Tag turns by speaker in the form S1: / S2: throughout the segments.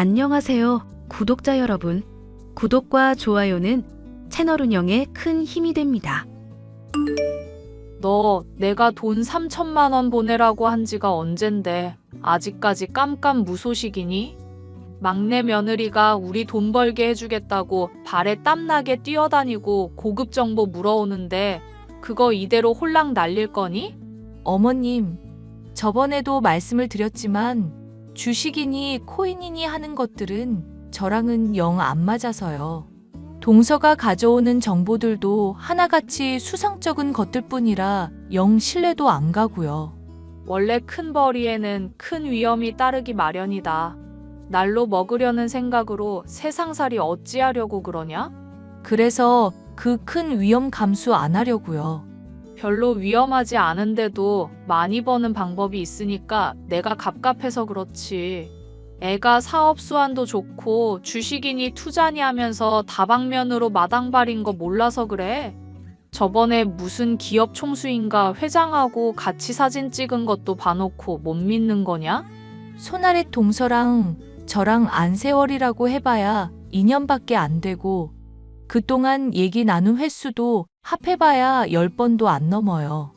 S1: 안녕하세요, 구독자 여러분. 구독과 좋아요는 채널 운영에 큰 힘이 됩니다.
S2: 너 내가 돈 3천만 원 보내라고 한 지가 언젠데 아직까지 깜깜무소식이니? 막내 며느리가 우리 돈 벌게 해주겠다고 발에 땀나게 뛰어다니고 고급 정보 물어오는데 그거 이대로 홀랑 날릴 거니?
S3: 어머님, 저번에도 말씀을 드렸지만 주식이니 코인이니 하는 것들은 저랑은 영 안 맞아서요. 동서가 가져오는 정보들도 하나같이 수상쩍은 것들 뿐이라 영 신뢰도 안 가고요.
S2: 원래 큰 벌이에는 큰 위험이 따르기 마련이다. 날로 먹으려는 생각으로 세상살이 어찌하려고 그러냐?
S3: 그래서 그 큰 위험 감수 안 하려고요.
S2: 별로 위험하지 않은데도 많이 버는 방법이 있으니까 내가 갑갑해서 그렇지. 애가 사업 수완도 좋고 주식이니 투자니 하면서 다방면으로 마당발인 거 몰라서 그래. 저번에 무슨 기업 총수인가 회장하고 같이 사진 찍은 것도 봐놓고 못 믿는 거냐?
S3: 손아래 동서랑 저랑 안세월이라고 해봐야 2년밖에 안 되고 그동안 얘기 나눈 횟수도 합해봐야 10번도 안 넘어요.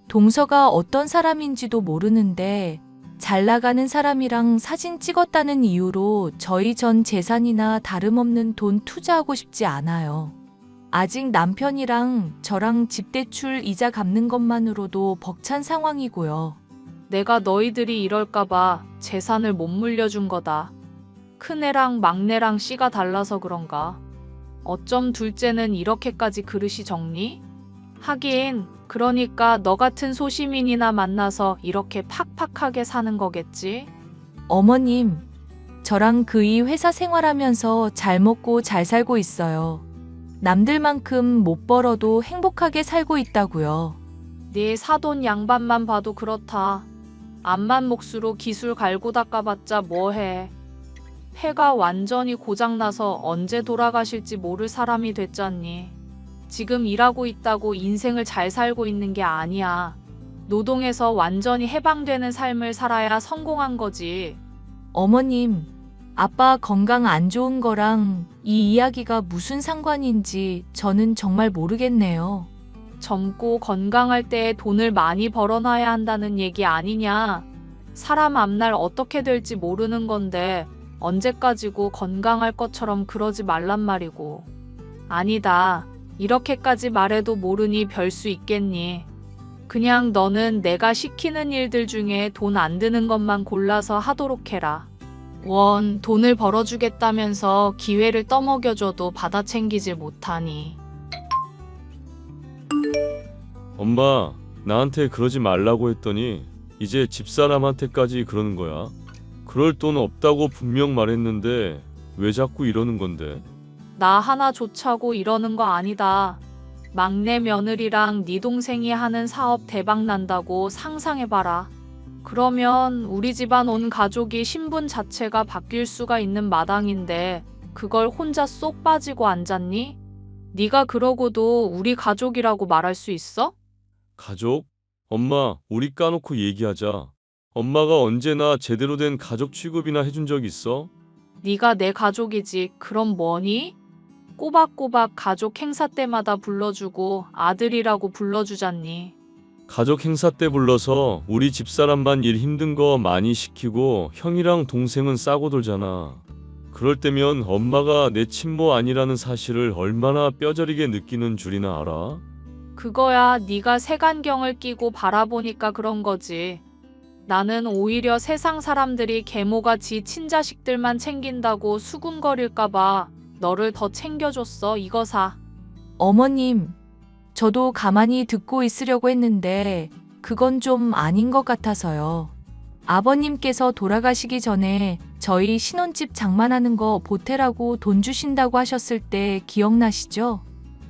S3: 동서가 어떤 사람인지도 모르는데 잘 나가는 사람이랑 사진 찍었다는 이유로 저희 전 재산이나 다름없는 돈 투자하고 싶지 않아요. 아직 남편이랑 저랑 집 대출 이자 갚는 것만으로도 벅찬 상황이고요.
S2: 내가 너희들이 이럴까봐 재산을 못 물려준 거다. 큰애랑 막내랑 씨가 달라서 그런가. 어쩜 둘째는 이렇게까지 그릇이 적니? 하긴 그러니까 너 같은 소시민이나 만나서 이렇게 팍팍하게 사는 거겠지?
S3: 어머님, 저랑 그이 회사 생활하면서 잘 먹고 잘 살고 있어요. 남들만큼 못 벌어도 행복하게 살고 있다고요.
S2: 네 사돈 양반만 봐도 그렇다. 암만 몫으로 기술 갈고 닦아봤자 뭐해. 폐가 완전히 고장나서 언제 돌아가실지 모를 사람이 됐잖니. 지금 일하고 있다고 인생을 잘 살고 있는 게 아니야. 노동에서 완전히 해방되는 삶을 살아야 성공한 거지.
S3: 어머님, 아빠 건강 안 좋은 거랑 이 이야기가 무슨 상관인지 저는 정말 모르겠네요.
S2: 젊고 건강할 때 돈을 많이 벌어놔야 한다는 얘기 아니냐. 사람 앞날 어떻게 될지 모르는 건데 언제까지고 건강할 것처럼 그러지 말란 말이고. 아니다. 이렇게까지 말해도 모르니 별 수 있겠니. 그냥 너는 내가 시키는 일들 중에 돈 안 드는 것만 골라서 하도록 해라. 원, 돈을 벌어주겠다면서 기회를 떠먹여줘도 받아 챙기질 못하니.
S4: 엄마, 나한테 그러지 말라고 했더니 이제 집사람한테까지 그러는 거야. 그럴 돈 없다고 분명 말했는데 왜 자꾸 이러는 건데?
S2: 나 하나 좋자고 이러는 거 아니다. 막내 며느리랑 네 동생이 하는 사업 대박 난다고 상상해봐라. 그러면 우리 집안 온 가족이 신분 자체가 바뀔 수가 있는 마당인데 그걸 혼자 쏙 빠지고 앉았니? 네가 그러고도 우리 가족이라고 말할 수 있어?
S4: 가족? 엄마, 우리 까놓고 얘기하자. 엄마가 언제나 제대로 된 가족 취급이나 해준 적 있어?
S2: 네가 내 가족이지. 그럼 뭐니? 꼬박꼬박 가족 행사 때마다 불러주고 아들이라고 불러주잖니.
S4: 가족 행사 때 불러서 우리 집사람만 일 힘든 거 많이 시키고 형이랑 동생은 싸고 돌잖아. 그럴 때면 엄마가 내 친모 아니라는 사실을 얼마나 뼈저리게 느끼는 줄이나 알아?
S2: 그거야 네가 색안경을 끼고 바라보니까 그런 거지. 나는 오히려 세상 사람들이 계모가 지 친자식들만 챙긴다고 수군거릴까봐 너를 더 챙겨줬어. 이거 사.
S3: 어머님, 저도 가만히 듣고 있으려고 했는데 그건 좀 아닌 것 같아서요. 아버님께서 돌아가시기 전에 저희 신혼집 장만하는 거 보태라고 돈 주신다고 하셨을 때 기억나시죠?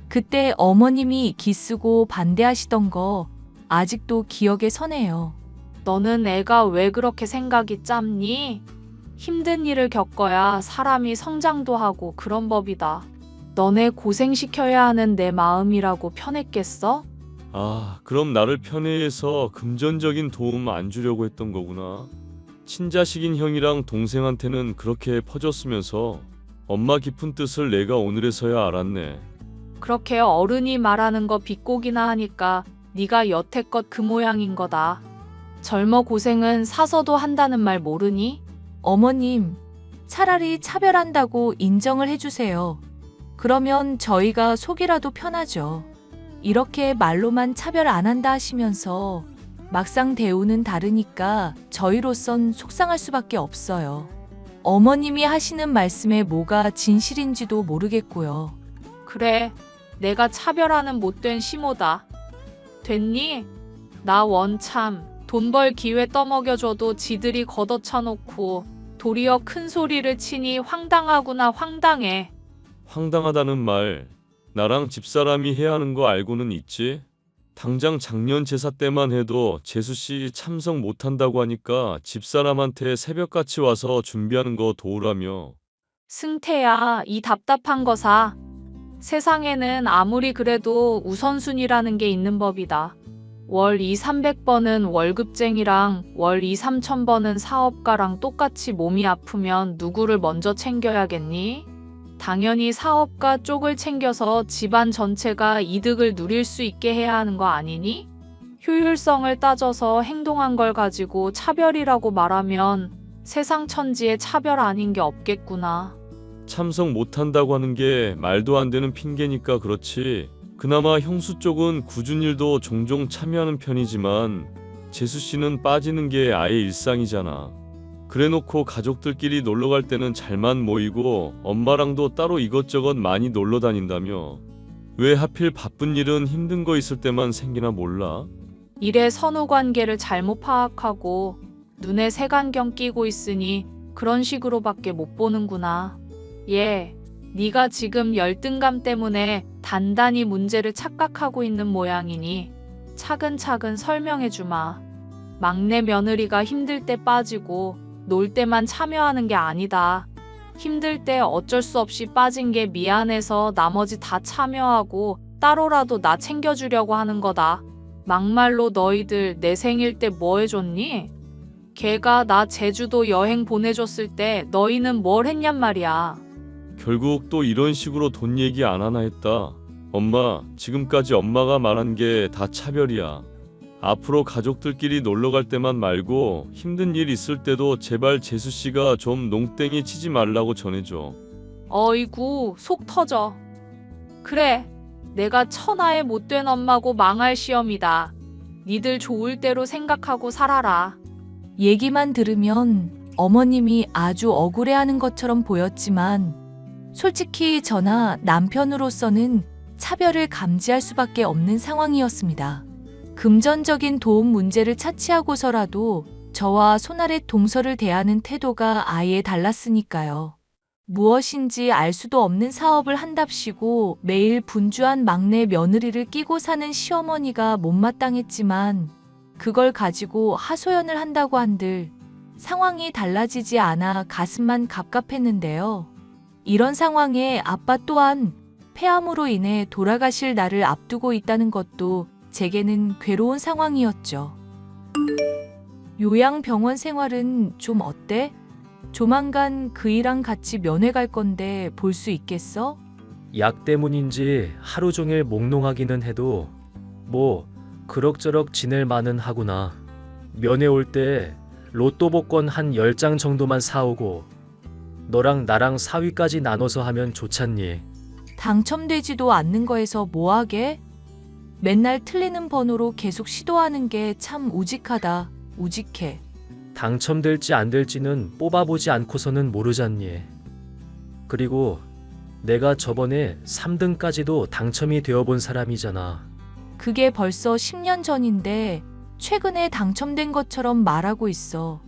S3: 그때 어머님이 기쓰고 반대하시던 거 아직도 기억에 서네요.
S2: 너는 애가 왜 그렇게 생각이 짧니? 힘든 일을 겪어야 사람이 성장도 하고 그런 법이다. 너네 고생시켜야 하는 내 마음이라고 편했겠어?
S4: 아, 그럼 나를 편애해서 금전적인 도움 안 주려고 했던 거구나. 친자식인 형이랑 동생한테는 그렇게 퍼졌으면서 엄마 깊은 뜻을 내가 오늘에서야 알았네.
S2: 그렇게 어른이 말하는 거 비꼬기나 하니까 네가 여태껏 그 모양인 거다. 젊어 고생은 사서도 한다는 말 모르니?
S3: 어머님, 차라리 차별한다고 인정을 해주세요. 그러면 저희가 속이라도 편하죠. 이렇게 말로만 차별 안 한다 하시면서 막상 대우는 다르니까 저희로선 속상할 수밖에 없어요. 어머님이 하시는 말씀에 뭐가 진실인지도 모르겠고요.
S2: 그래, 내가 차별하는 못된 시모다. 됐니? 나 원참 돈 벌 기회 떠먹여줘도 지들이 걷어차놓고 도리어 큰 소리를 치니 황당하구나 황당해.
S4: 황당하다는 말, 나랑 집사람이 해야 하는 거 알고는 있지? 당장 작년 제사 때만 해도 재수씨 참석 못한다고 하니까 집사람한테 새벽같이 와서 준비하는 거 도우라며.
S2: 승태야, 이 답답한 거사. 세상에는 아무리 그래도 우선순위라는 게 있는 법이다. 월 2, 300번은 월급쟁이랑 월 2, 3,000번은 사업가랑 똑같이 몸이 아프면 누구를 먼저 챙겨야겠니? 당연히 사업가 쪽을 챙겨서 집안 전체가 이득을 누릴 수 있게 해야 하는 거 아니니? 효율성을 따져서 행동한 걸 가지고 차별이라고 말하면 세상 천지에 차별 아닌 게 없겠구나.
S4: 참석 못한다고 하는 게 말도 안 되는 핑계니까 그렇지. 그나마 형수 쪽은 굳은 일도 종종 참여하는 편이지만 재수씨는 빠지는 게 아예 일상이잖아. 그래놓고 가족들끼리 놀러 갈 때는 잘만 모이고 엄마랑도 따로 이것저것 많이 놀러 다닌다며. 왜 하필 바쁜 일은 힘든 거 있을 때만 생기나 몰라?
S2: 일의 선후 관계를 잘못 파악하고 눈에 색안경 끼고 있으니 그런 식으로밖에 못 보는구나. 예, 네가 지금 열등감 때문에 단단히 문제를 착각하고 있는 모양이니 차근차근 설명해 주마. 막내 며느리가 힘들 때 빠지고 놀 때만 참여하는 게 아니다. 힘들 때 어쩔 수 없이 빠진 게 미안해서 나머지 다 참여하고 따로라도 나 챙겨주려고 하는 거다. 막말로 너희들 내 생일 때 뭐 해줬니? 걔가 나 제주도 여행 보내줬을 때 너희는 뭘 했냔 말이야.
S4: 결국 또 이런 식으로 돈 얘기 안 하나 했다. 엄마, 지금까지 엄마가 말한 게 다 차별이야. 앞으로 가족들끼리 놀러 갈 때만 말고 힘든 일 있을 때도 제발 재수씨가 좀 농땡이 치지 말라고 전해줘.
S2: 어이구, 속 터져. 그래, 내가 천하의 못된 엄마고 망할 시험이다. 니들 좋을 대로 생각하고 살아라.
S3: 얘기만 들으면 어머님이 아주 억울해하는 것처럼 보였지만 솔직히 저나 남편으로서는 차별을 감지할 수밖에 없는 상황이었습니다. 금전적인 도움 문제를 차치하고서라도 저와 손아래 동서를 대하는 태도가 아예 달랐으니까요. 무엇인지 알 수도 없는 사업을 한답시고 매일 분주한 막내 며느리를 끼고 사는 시어머니가 못마땅했지만 그걸 가지고 하소연을 한다고 한들 상황이 달라지지 않아 가슴만 갑갑했는데요. 이런 상황에 아빠 또한 폐암으로 인해 돌아가실 날을 앞두고 있다는 것도 제게는 괴로운 상황이었죠. 요양병원 생활은 좀 어때? 조만간 그이랑 같이 면회 갈 건데 볼 수 있겠어?
S5: 약 때문인지 하루 종일 몽롱하기는 해도 뭐 그럭저럭 지낼 만은 하구나. 면회 올 때 로또 복권 한 10장 정도만 사오고 너랑 나랑 사위까지 나눠서 하면 좋잖니.
S3: 당첨되지도 않는 거에서 뭐하게? 맨날 틀리는 번호로 계속 시도하는 게 참 우직하다. 우직해.
S5: 당첨될지 안 될지는 뽑아보지 않고서는 모르잖니. 그리고 내가 저번에 3등까지도 당첨이 되어본 사람이잖아.
S3: 그게 벌써 10년 전인데 최근에 당첨된 것처럼 말하고 있어.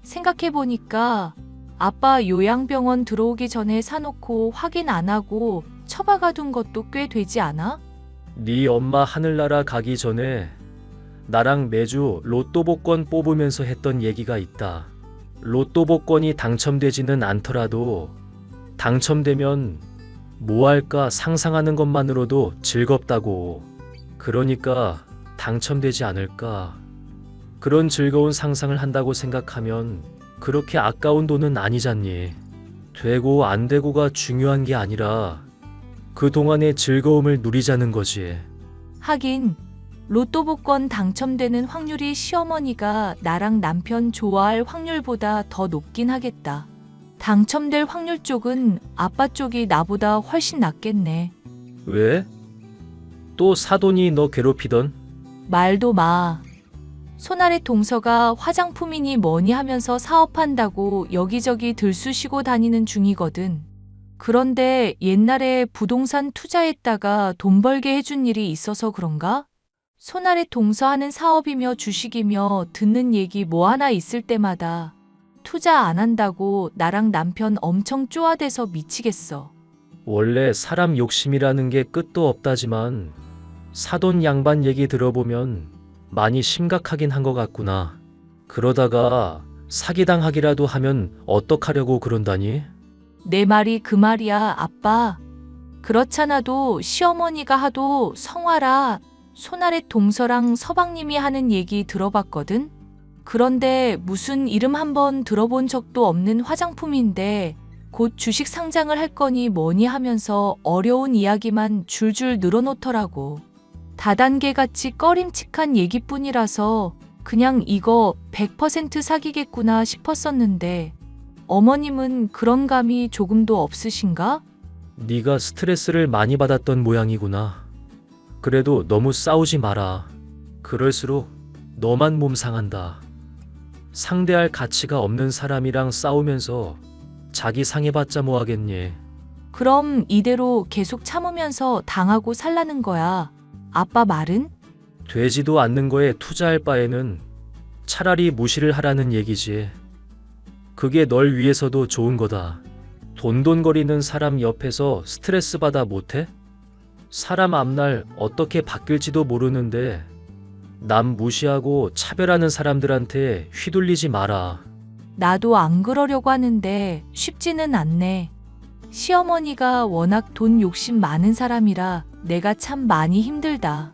S3: 생각해보니까 아빠 요양병원 들어오기 전에 사놓고 확인 안 하고 처박아둔 것도 꽤 되지 않아?
S5: 네 엄마 하늘나라 가기 전에 나랑 매주 로또 복권 뽑으면서 했던 얘기가 있다. 로또 복권이 당첨되지는 않더라도 당첨되면 뭐 할까 상상하는 것만으로도 즐겁다고. 그러니까 당첨되지 않을까. 그런 즐거운 상상을 한다고 생각하면 그렇게 아까운 돈은 아니잖니. 되고 안 되고가 중요한 게 아니라 그동안의 즐거움을 누리자는 거지.
S3: 하긴 로또 복권 당첨되는 확률이 시어머니가 나랑 남편 좋아할 확률보다 더 높긴 하겠다. 당첨될 확률 쪽은 아빠 쪽이 나보다 훨씬 낫겠네.
S5: 왜? 또 사돈이 너 괴롭히던?
S3: 말도 마. 손아래 동서가 화장품이니 뭐니 하면서 사업한다고 여기저기 들쑤시고 다니는 중이거든. 그런데 옛날에 부동산 투자했다가 돈 벌게 해준 일이 있어서 그런가? 손아래 동서 하는 사업이며 주식이며 듣는 얘기 뭐 하나 있을 때마다 투자 안 한다고 나랑 남편 엄청 쪼아대서 미치겠어.
S5: 원래 사람 욕심이라는 게 끝도 없다지만 사돈 양반 얘기 들어보면 많이 심각하긴 한 것 같구나. 그러다가 사기당하기라도 하면 어떡하려고 그런다니?
S3: 내 말이 그 말이야, 아빠. 그렇잖아도 시어머니가 하도 성화라 손아래 동서랑 서방님이 하는 얘기 들어봤거든? 그런데 무슨 이름 한번 들어본 적도 없는 화장품인데 곧 주식 상장을 할 거니 뭐니 하면서 어려운 이야기만 줄줄 늘어놓더라고. 다단계같이 꺼림칙한 얘기뿐이라서 그냥 이거 100% 사기겠구나 싶었었는데 어머님은 그런 감이 조금도 없으신가?
S5: 네가 스트레스를 많이 받았던 모양이구나. 그래도 너무 싸우지 마라. 그럴수록 너만 몸 상한다. 상대할 가치가 없는 사람이랑 싸우면서 자기 상해봤자 뭐하겠니?
S3: 그럼 이대로 계속 참으면서 당하고 살라는 거야. 아빠 말은?
S5: 되지도 않는 거에 투자할 바에는 차라리 무시를 하라는 얘기지. 그게 널 위해서도 좋은 거다. 돈돈거리는 사람 옆에서 스트레스 받아 못해? 사람 앞날 어떻게 바뀔지도 모르는데 남 무시하고 차별하는 사람들한테 휘둘리지 마라.
S3: 나도 안 그러려고 하는데 쉽지는 않네. 시어머니가 워낙 돈 욕심 많은 사람이라 내가 참 많이 힘들다.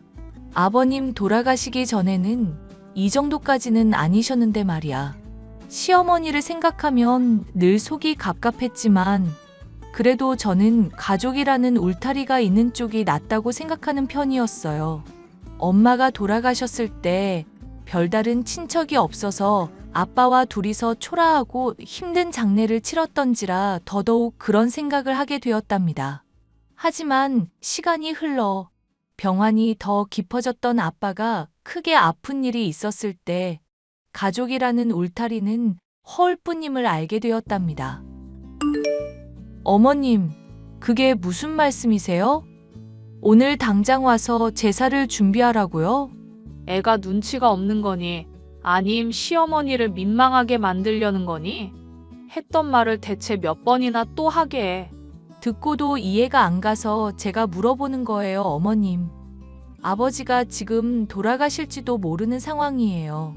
S3: 아버님 돌아가시기 전에는 이 정도까지는 아니셨는데 말이야. 시어머니를 생각하면 늘 속이 갑갑했지만 그래도 저는 가족이라는 울타리가 있는 쪽이 낫다고 생각하는 편이었어요. 엄마가 돌아가셨을 때 별다른 친척이 없어서 아빠와 둘이서 초라하고 힘든 장례를 치렀던지라 더더욱 그런 생각을 하게 되었답니다. 하지만 시간이 흘러 병환이 더 깊어졌던 아빠가 크게 아픈 일이 있었을 때 가족이라는 울타리는 허울뿐임을 알게 되었답니다. 어머님, 그게 무슨 말씀이세요? 오늘 당장 와서 제사를 준비하라고요?
S2: 애가 눈치가 없는 거니? 아님 시어머니를 민망하게 만들려는 거니? 했던 말을 대체 몇 번이나 또 하게 해.
S3: 듣고도 이해가 안 가서 제가 물어보는 거예요, 어머님. 아버지가 지금 돌아가실지도 모르는 상황이에요.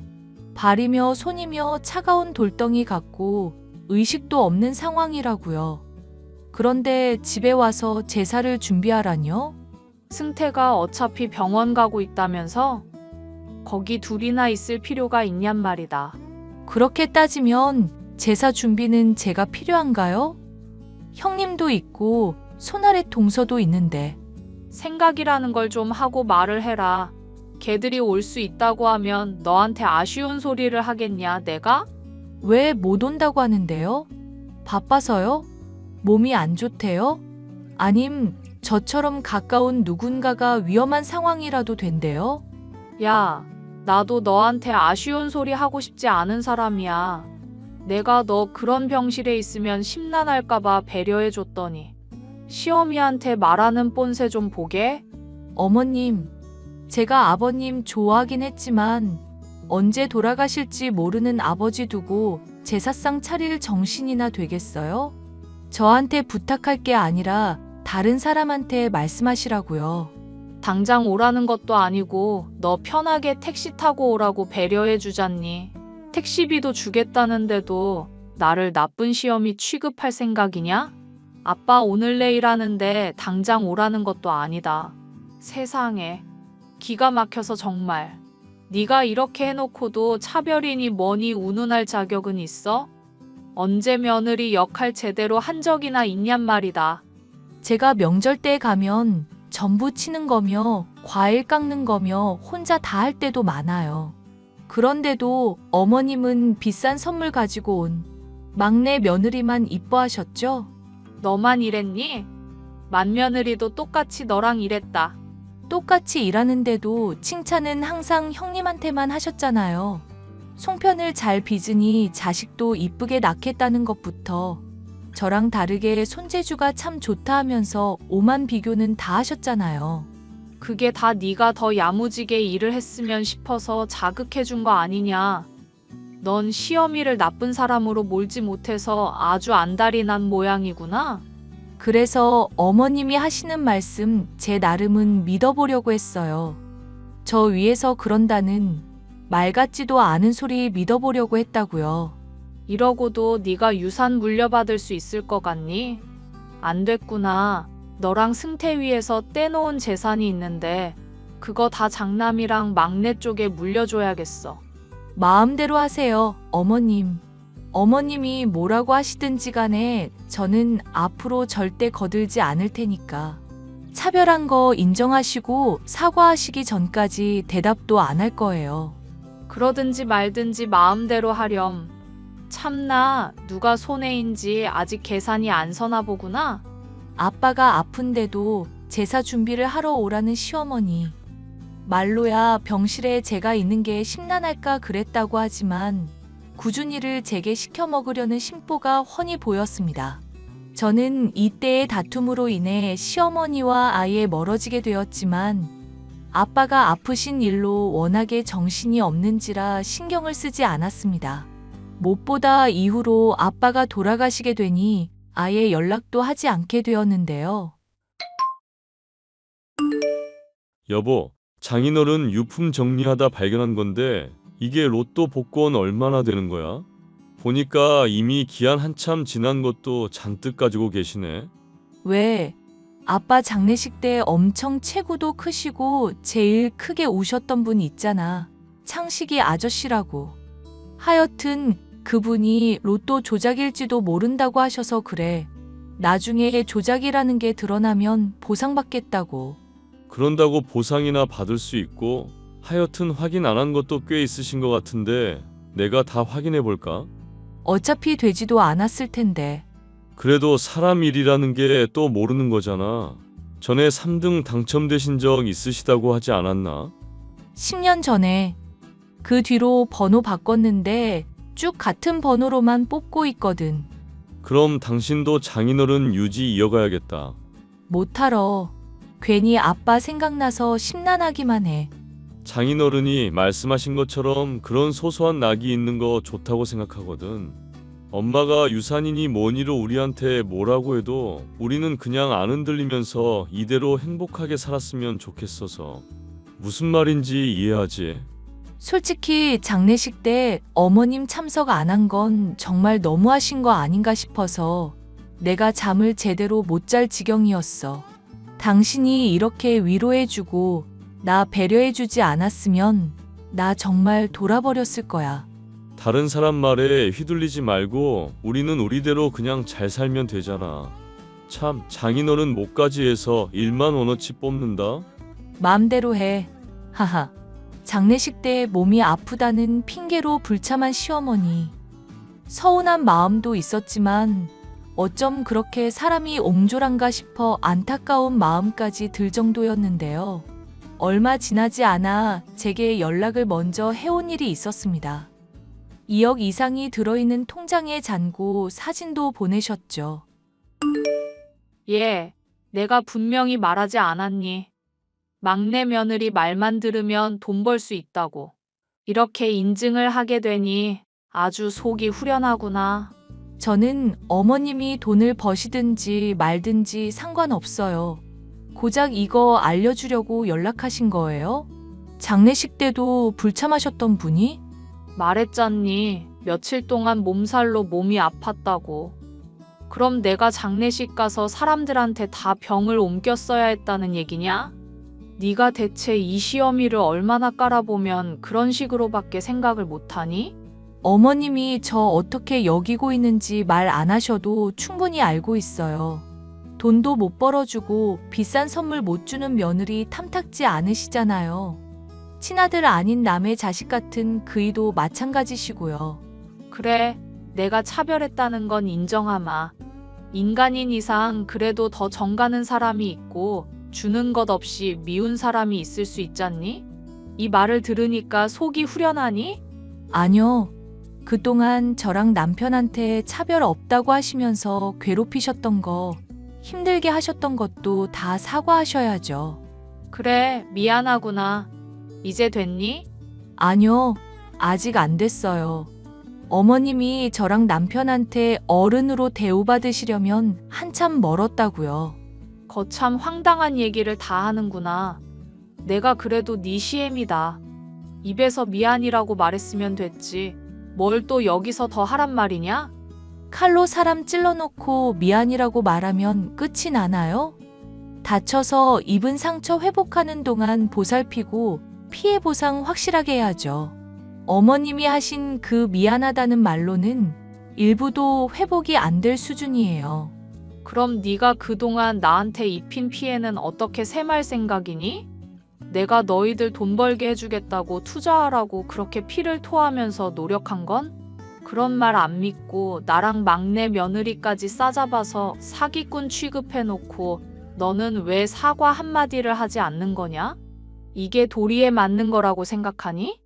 S3: 발이며 손이며 차가운 돌덩이 같고 의식도 없는 상황이라고요. 그런데 집에 와서 제사를 준비하라뇨?
S2: 승태가 어차피 병원 가고 있다면서? 거기 둘이나 있을 필요가 있냔 말이다.
S3: 그렇게 따지면 제사 준비는 제가 필요한가요? 형님도 있고 손아래 동서도 있는데.
S2: 생각이라는 걸 좀 하고 말을 해라. 걔들이 올 수 있다고 하면 너한테 아쉬운 소리를 하겠냐, 내가?
S3: 왜 못 온다고 하는데요? 바빠서요? 몸이 안 좋대요? 아님 저처럼 가까운 누군가가 위험한 상황이라도 된대요?
S2: 야, 나도 너한테 아쉬운 소리 하고 싶지 않은 사람이야. 내가 너 그런 병실에 있으면 심란할까봐 배려해줬더니 시어미한테 말하는 꼰세 좀 보게?
S3: 어머님, 제가 아버님 좋아하긴 했지만 언제 돌아가실지 모르는 아버지 두고 제사상 차릴 정신이나 되겠어요? 저한테 부탁할 게 아니라 다른 사람한테 말씀하시라고요.
S2: 당장 오라는 것도 아니고 너 편하게 택시 타고 오라고 배려해 주잖니. 택시비도 주겠다는데도 나를 나쁜 시어미 취급할 생각이냐? 아빠 오늘 내일 하는데 당장 오라는 것도 아니다. 세상에. 기가 막혀서 정말. 네가 이렇게 해놓고도 차별이니 뭐니 운운할 자격은 있어? 언제 며느리 역할 제대로 한 적이나 있냔 말이다.
S3: 제가 명절 때 가면 전부 치는 거며 과일 깎는 거며 혼자 다 할 때도 많아요. 그런데도 어머님은 비싼 선물 가지고 온 막내 며느리만 이뻐하셨죠?
S2: 너만 이랬니? 맏며느리도 똑같이 너랑 이랬다.
S3: 똑같이 일하는데도 칭찬은 항상 형님한테만 하셨잖아요. 송편을 잘 빚으니 자식도 이쁘게 낳겠다는 것부터 저랑 다르게 손재주가 참 좋다 하면서 오만 비교는 다 하셨잖아요.
S2: 그게 다 네가 더 야무지게 일을 했으면 싶어서 자극해준 거 아니냐. 넌 시어미를 나쁜 사람으로 몰지 못해서 아주 안달이 난 모양이구나.
S3: 그래서 어머님이 하시는 말씀 제 나름은 믿어보려고 했어요. 저 위에서 그런다는 말 같지도 않은 소리 믿어보려고 했다고요.
S2: 이러고도 네가 유산 물려받을 수 있을 것 같니? 안 됐구나. 너랑 승태위에서 떼놓은 재산이 있는데 그거 다 장남이랑 막내 쪽에 물려줘야겠어.
S3: 마음대로 하세요, 어머님. 어머님이 뭐라고 하시든지 간에 저는 앞으로 절대 거들지 않을 테니까. 차별한 거 인정하시고 사과하시기 전까지 대답도 안 할 거예요.
S2: 그러든지 말든지 마음대로 하렴. 참나, 누가 손해인지 아직 계산이 안 서나 보구나.
S3: 아빠가 아픈데도 제사 준비를 하러 오라는 시어머니. 말로야 병실에 제가 있는 게 심란할까 그랬다고 하지만 꾸준히를 제게 시켜 먹으려는 심보가 훤히 보였습니다. 저는 이때의 다툼으로 인해 시어머니와 아예 멀어지게 되었지만 아빠가 아프신 일로 워낙에 정신이 없는지라 신경을 쓰지 않았습니다. 무엇보다 이후로 아빠가 돌아가시게 되니 아예 연락도 하지 않게 되었는데요.
S4: 여보, 장인어른 유품 정리하다 발견한 건데 이게 로또 복권 얼마나 되는 거야? 보니까 이미 기한 한참 지난 것도 잔뜩 가지고 계시네.
S3: 왜? 아빠 장례식 때 엄청 체구도 크시고 제일 크게 우셨던 분 있잖아. 창식이 아저씨라고. 하여튼 그분이 로또 조작일지도 모른다고 하셔서 그래. 나중에 조작이라는 게 드러나면 보상받겠다고.
S4: 그런다고 보상이나 받을 수 있고 하여튼 확인 안 한 것도 꽤 있으신 것 같은데 내가 다 확인해 볼까?
S3: 어차피 되지도 않았을 텐데.
S4: 그래도 사람 일이라는 게 또 모르는 거잖아. 전에 3등 당첨되신 적 있으시다고 하지 않았나?
S3: 10년 전에. 그 뒤로 번호 바꿨는데 쭉 같은 번호로만 뽑고 있거든.
S4: 그럼 당신도 장인어른 유지 이어가야겠다.
S3: 못하러. 괜히 아빠 생각나서 심란하기만 해.
S4: 장인어른이 말씀하신 것처럼 그런 소소한 낙이 있는 거 좋다고 생각하거든. 엄마가 유산이니 뭐니로 우리한테 뭐라고 해도 우리는 그냥 안 흔들리면서 이대로 행복하게 살았으면 좋겠어서. 무슨 말인지 이해하지?
S3: 솔직히 장례식 때 어머님 참석 안 한 건 정말 너무하신 거 아닌가 싶어서 내가 잠을 제대로 못 잘 지경이었어. 당신이 이렇게 위로해주고 나 배려해주지 않았으면 나 정말 돌아버렸을 거야.
S4: 다른 사람 말에 휘둘리지 말고 우리는 우리대로 그냥 잘 살면 되잖아. 참, 장인어른 목까지 해서 1만 원어치 뽑는다?
S3: 마음대로 해. 하하. 장례식 때 몸이 아프다는 핑계로 불참한 시어머니. 서운한 마음도 있었지만 어쩜 그렇게 사람이 옹졸한가 싶어 안타까운 마음까지 들 정도였는데요. 얼마 지나지 않아 제게 연락을 먼저 해온 일이 있었습니다. 2억 이상이 들어있는 통장에 잔고 사진도 보내셨죠.
S2: 예, 내가 분명히 말하지 않았니? 막내 며느리 말만 들으면 돈 벌 수 있다고. 이렇게 인증을 하게 되니 아주 속이 후련하구나.
S3: 저는 어머님이 돈을 버시든지 말든지 상관없어요. 고작 이거 알려주려고 연락하신 거예요? 장례식 때도 불참하셨던 분이?
S2: 말했잖니. 며칠 동안 몸살로 몸이 아팠다고. 그럼 내가 장례식 가서 사람들한테 다 병을 옮겼어야 했다는 얘기냐? 네가 대체 이 시어미를 얼마나 깔아보면 그런 식으로밖에 생각을 못하니?
S3: 어머님이 저 어떻게 여기고 있는지 말 안 하셔도 충분히 알고 있어요. 돈도 못 벌어주고 비싼 선물 못 주는 며느리 탐탁지 않으시잖아요. 친아들 아닌 남의 자식 같은 그이도 마찬가지시고요.
S2: 그래, 내가 차별했다는 건 인정하마. 인간인 이상 그래도 더 정가는 사람이 있고 주는 것 없이 미운 사람이 있을 수 있잖니? 이 말을 들으니까 속이 후련하니?
S3: 아니요. 그동안 저랑 남편한테 차별 없다고 하시면서 괴롭히셨던 거, 힘들게 하셨던 것도 다 사과하셔야죠.
S2: 그래, 미안하구나. 이제 됐니?
S3: 아니요. 아직 안 됐어요. 어머님이 저랑 남편한테 어른으로 대우받으시려면 한참 멀었다고요.
S2: 거참 황당한 얘기를 다 하는구나. 내가 그래도 네 시엠이다. 입에서 미안이라고 말했으면 됐지. 뭘 또 여기서 더 하란 말이냐?
S3: 칼로 사람 찔러놓고 미안이라고 말하면 끝이 나나요? 다쳐서 입은 상처 회복하는 동안 보살피고 피해 보상 확실하게 해야죠. 어머님이 하신 그 미안하다는 말로는 일부도 회복이 안 될 수준이에요.
S2: 그럼 네가 그동안 나한테 입힌 피해는 어떻게 셈할 생각이니? 내가 너희들 돈 벌게 해주겠다고 투자하라고 그렇게 피를 토하면서 노력한 건? 그런 말 안 믿고 나랑 막내 며느리까지 싸잡아서 사기꾼 취급해놓고 너는 왜 사과 한마디를 하지 않는 거냐? 이게 도리에 맞는 거라고 생각하니?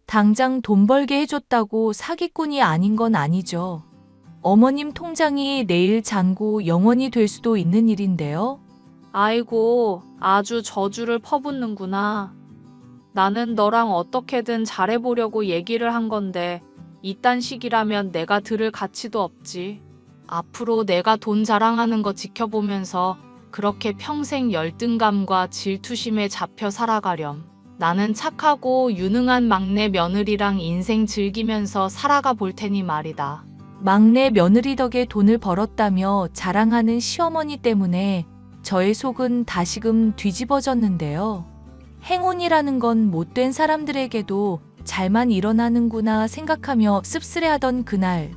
S3: 당장 돈 벌게 해줬다고 사기꾼이 아닌 건 아니죠. 어머님 통장이 내일 잔고 영원이 될 수도 있는 일인데요.
S2: 아이고, 아주 저주를 퍼붓는구나. 나는 너랑 어떻게든 잘해보려고 얘기를 한 건데 이딴 식이라면 내가 들을 가치도 없지. 앞으로 내가 돈 자랑하는 거 지켜보면서 그렇게 평생 열등감과 질투심에 잡혀 살아가렴. 나는 착하고 유능한 막내 며느리랑 인생 즐기면서 살아가 볼 테니 말이다.
S3: 막내 며느리 덕에 돈을 벌었다며 자랑하는 시어머니 때문에 저의 속은 다시금 뒤집어졌는데요. 행운이라는 건 못된 사람들에게도 잘만 일어나는구나 생각하며 씁쓸해하던 그날,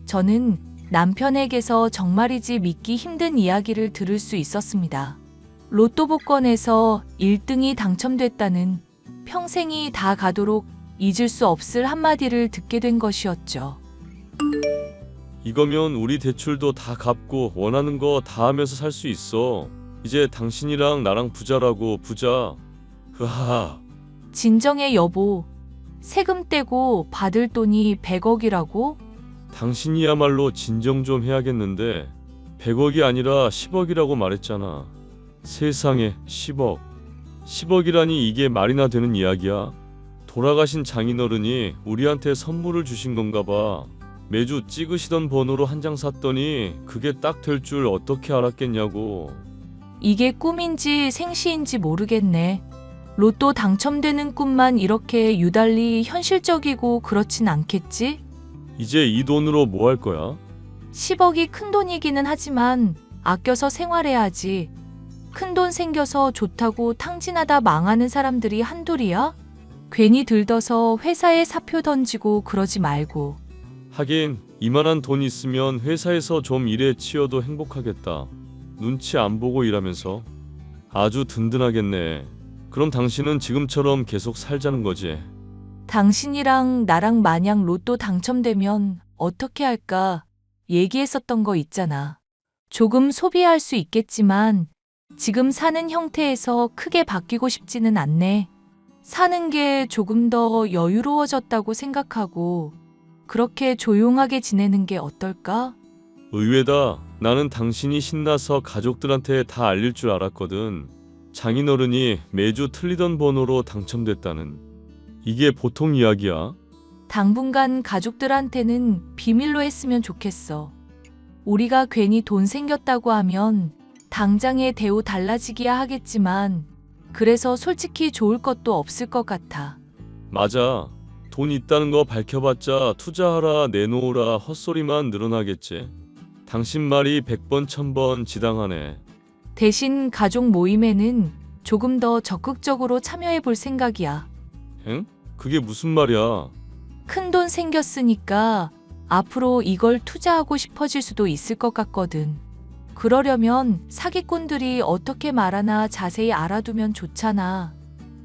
S3: 저는 남편에게서 정말이지 믿기 힘든 이야기를 들을 수 있었습니다. 로또 복권에서 1등이 당첨됐다는 평생이 다 가도록 잊을 수 없을 한마디를 듣게 된 것이었죠.
S4: 이거면 우리 대출도 다 갚고 원하는 거 다 하면서 살 수 있어. 이제 당신이랑 나랑 부자라고. 부자. 흐하하.
S3: 진정해 여보. 세금 떼고 받을 돈이 100억이라고?
S4: 당신이야말로 진정 좀 해야겠는데 100억이 아니라 10억이라고 말했잖아. 세상에 10억. 10억이라니 이게 말이나 되는 이야기야? 돌아가신 장인어른이 우리한테 선물을 주신 건가 봐. 매주 찍으시던 번호로 한 장 샀더니 그게 딱 될 줄 어떻게 알았겠냐고.
S3: 이게 꿈인지 생시인지 모르겠네. 로또 당첨되는 꿈만 이렇게 유달리 현실적이고 그렇진 않겠지?
S4: 이제 이 돈으로 뭐 할 거야?
S3: 10억이 큰 돈이기는 하지만 아껴서 생활해야지. 큰 돈 생겨서 좋다고 탕진하다 망하는 사람들이 한둘이야? 괜히 들떠서 회사에 사표 던지고 그러지 말고.
S4: 하긴 이만한 돈 있으면 회사에서 좀 일에 치여도 행복하겠다. 눈치 안 보고 일하면서. 아주 든든하겠네. 그럼 당신은 지금처럼 계속 살자는 거지.
S3: 당신이랑 나랑 만약 로또 당첨되면 어떻게 할까 얘기했었던 거 있잖아. 조금 소비할 수 있겠지만 지금 사는 형태에서 크게 바뀌고 싶지는 않네. 사는 게 조금 더 여유로워졌다고 생각하고 그렇게 조용하게 지내는 게 어떨까?
S4: 의외다. 나는 당신이 신나서 가족들한테 다 알릴 줄 알았거든. 장인어른이 매주 틀리던 번호로 당첨됐다는. 이게 보통 이야기야?
S3: 당분간 가족들한테는 비밀로 했으면 좋겠어. 우리가 괜히 돈 생겼다고 하면 당장의 대우 달라지기야 하겠지만 그래서 솔직히 좋을 것도 없을 것 같아.
S4: 맞아. 돈 있다는 거 밝혀봤자 투자하라 내놓으라 헛소리만 늘어나겠지. 당신 말이 100번 1000번 지당하네.
S3: 대신 가족 모임에는 조금 더 적극적으로 참여해 볼 생각이야.
S4: 엥? 그게 무슨 말이야?
S3: 큰돈 생겼으니까 앞으로 이걸 투자하고 싶어질 수도 있을 것 같거든. 그러려면 사기꾼들이 어떻게 말하나 자세히 알아두면 좋잖아.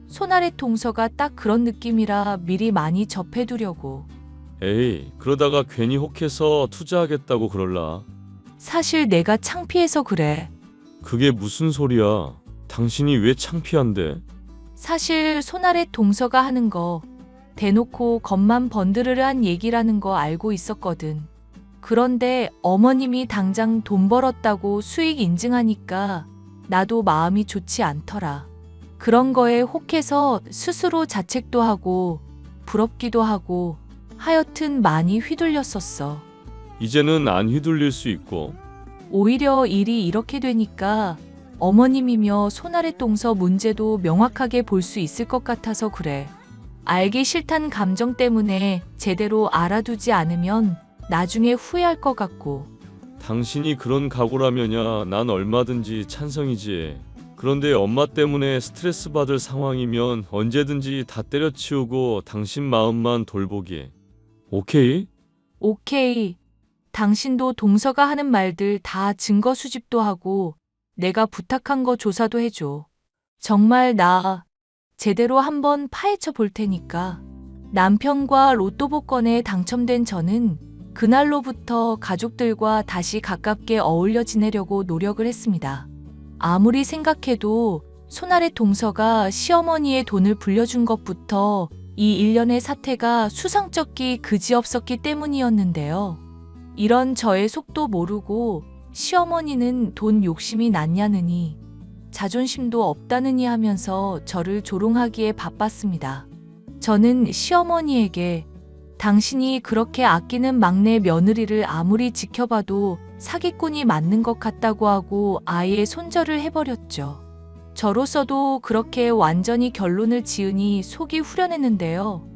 S3: 손아래 동서가 딱 그런 느낌이라 미리 많이 접해두려고.
S4: 에이, 그러다가 괜히 혹해서 투자하겠다고 그럴라.
S3: 사실 내가 창피해서 그래.
S4: 그게 무슨 소리야? 당신이 왜 창피한데?
S3: 사실 손아래 동서가 하는 거 대놓고 겉만 번드르르한 얘기라는 거 알고 있었거든. 그런데 어머님이 당장 돈 벌었다고 수익 인증하니까 나도 마음이 좋지 않더라. 그런 거에 혹해서 스스로 자책도 하고 부럽기도 하고 하여튼 많이 휘둘렸었어.
S4: 이제는 안 휘둘릴 수 있고.
S3: 오히려 일이 이렇게 되니까 어머님이며 손아래 동서 문제도 명확하게 볼 수 있을 것 같아서 그래. 알기 싫단 감정 때문에 제대로 알아두지 않으면 나중에 후회할 것 같고.
S4: 당신이 그런 각오라면야 난 얼마든지 찬성이지. 그런데 엄마 때문에 스트레스 받을 상황이면 언제든지 다 때려치우고 당신 마음만 돌보기. 오케이?
S3: 오케이. 당신도 동서가 하는 말들 다 증거 수집도 하고 내가 부탁한 거 조사도 해줘. 정말 나 제대로 한번 파헤쳐 볼 테니까. 남편과 로또 복권에 당첨된 저는 그날로부터 가족들과 다시 가깝게 어울려 지내려고 노력을 했습니다. 아무리 생각해도 손아래 동서가 시어머니의 돈을 불려준 것부터 이 일련의 사태가 수상쩍기 그지없었기 때문이었는데요. 이런 저의 속도 모르고 시어머니는 돈 욕심이 났냐느니 자존심도 없다느니 하면서 저를 조롱하기에 바빴습니다. 저는 시어머니에게 당신이 그렇게 아끼는 막내 며느리를 아무리 지켜봐도 사기꾼이 맞는 것 같다고 하고 아예 손절을 해버렸죠. 저로서도 그렇게 완전히 결론을 지으니 속이 후련했는데요.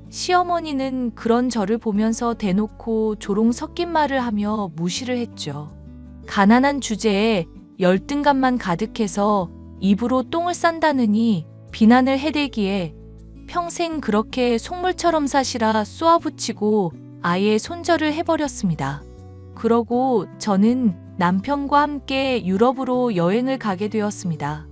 S3: 시어머니는 그런 저를 보면서 대놓고 조롱 섞인 말을 하며 무시를 했죠. 가난한 주제에 열등감만 가득해서 입으로 똥을 싼다느니 비난을 해대기에 평생 그렇게 속물처럼 사시라 쏘아붙이고 아예 손절을 해버렸습니다. 그러고 저는 남편과 함께 유럽으로 여행을 가게 되었습니다.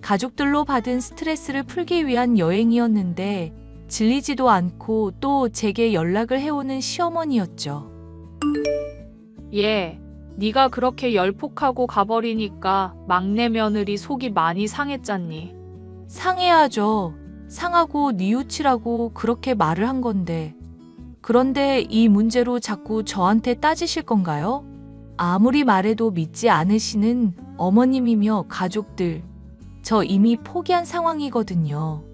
S3: 가족들로 받은 스트레스를 풀기 위한 여행이었는데 질리지도 않고 또 제게 연락을 해오는 시어머니였죠.
S2: 얘, 네가 그렇게 열폭하고 가버리니까 막내 며느리 속이 많이 상했잖니.
S3: 상해야죠. 상하고 뉘우치라고 그렇게 말을 한 건데. 그런데 이 문제로 자꾸 저한테 따지실 건가요? 아무리 말해도 믿지 않으시는 어머님이며 가족들. 저 이미 포기한 상황이거든요.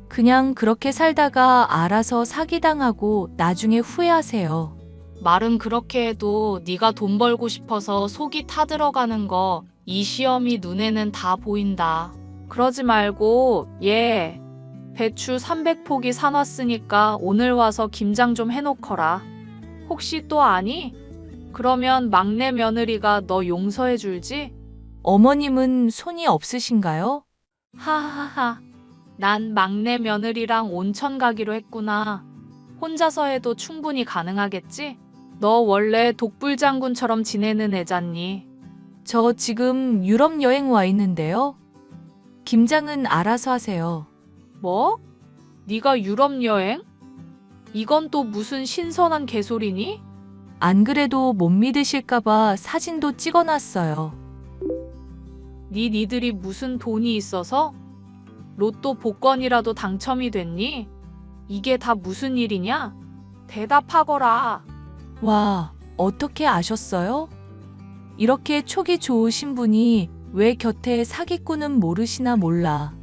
S3: 그냥 그렇게 살다가 알아서 사기당하고 나중에 후회하세요.
S2: 말은 그렇게 해도 네가 돈 벌고 싶어서 속이 타들어가는 거 이 시어미 눈에는 다 보인다. 그러지 말고 얘 배추 300포기 사놨으니까 오늘 와서 김장 좀 해놓거라. 혹시 또 아니? 그러면 막내 며느리가 너 용서해 줄지?
S3: 어머님은 손이 없으신가요?
S2: 하하하. 난 막내 며느리랑 온천 가기로 했구나. 혼자서 해도 충분히 가능하겠지? 너 원래 독불장군처럼 지내는 애잖니.
S3: 저 지금 유럽 여행 와 있는데요. 김장은 알아서 하세요.
S2: 뭐? 네가 유럽 여행? 이건 또 무슨 신선한 개소리니?
S3: 안 그래도 못 믿으실까봐 사진도 찍어놨어요.
S2: 니들이 무슨 돈이 있어서? 로또 복권이라도 당첨이 됐니? 이게 다 무슨 일이냐? 대답하거라.
S3: 와, 어떻게 아셨어요? 이렇게 촉이 좋으신 분이 왜 곁에 사기꾼은 모르시나 몰라.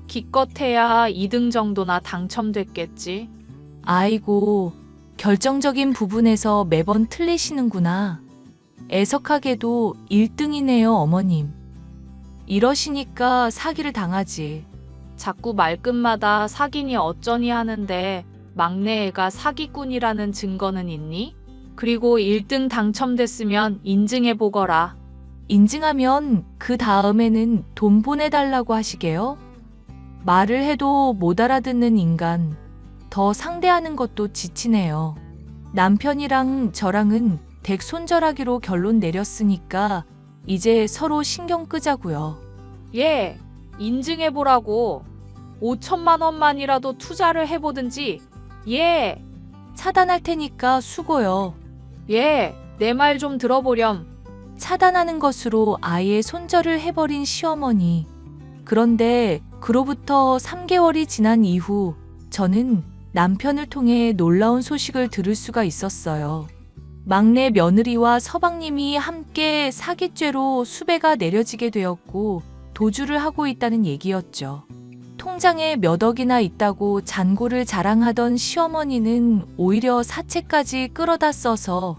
S2: 기껏해야 2등 정도나 당첨됐겠지.
S3: 아이고, 결정적인 부분에서 매번 틀리시는구나. 애석하게도 1등이네요, 어머님. 이러시니까 사기를 당하지.
S2: 자꾸 말끝마다 사기니 어쩌니 하는데 막내 애가 사기꾼이라는 증거는 있니? 그리고 1등 당첨됐으면 인증해보거라.
S3: 인증하면 그 다음에는 돈 보내달라고 하시게요? 말을 해도 못 알아듣는 인간. 더 상대하는 것도 지치네요. 남편이랑 저랑은 댁 손절하기로 결론 내렸으니까 이제 서로 신경 끄자고요.
S2: 예, 인증해보라고. 5천만 원만이라도 투자를 해보든지. 예,
S3: 차단할 테니까 수고요.
S2: 예, 내 말 좀 들어보렴.
S3: 차단하는 것으로 아예 손절을 해버린 시어머니. 그런데 그로부터 3개월이 지난 이후 저는 남편을 통해 놀라운 소식을 들을 수가 있었어요. 막내 며느리와 서방님이 함께 사기죄로 수배가 내려지게 되었고 도주를 하고 있다는 얘기였죠. 통장에 몇 억이나 있다고 잔고를 자랑하던 시어머니는 오히려 사채까지 끌어다 써서